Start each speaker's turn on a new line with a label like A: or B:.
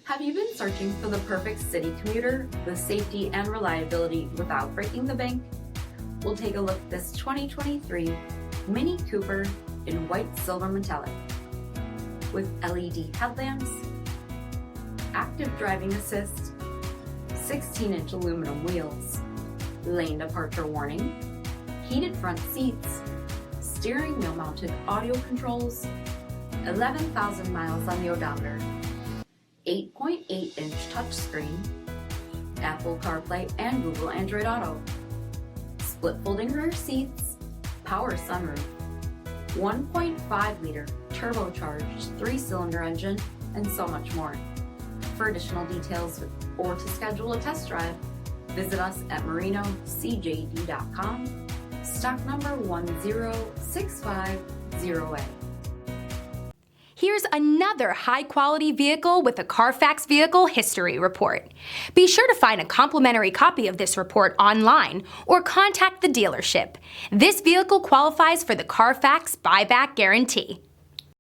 A: Have you been searching for the perfect city commuter with safety and reliability without breaking the bank? We'll take a look at this 2023 Mini Cooper in white silver metallic with LED headlamps, active driving assist, 16-inch aluminum wheels, lane departure warning, heated front seats, steering wheel mounted audio controls, 11,000 miles on the odometer, 8.8-inch touchscreen, Apple CarPlay and Google Android Auto, split folding rear seats, power sunroof, 1.5-liter turbocharged 3-cylinder engine, and so much more. For additional details or to schedule a test drive, visit us at marinocjd.com, stock number 10650A.
B: Here's another high-quality vehicle with a Carfax Vehicle History Report. Be sure to find a complimentary copy of this report online or contact the dealership. This vehicle qualifies for the Carfax Buyback Guarantee.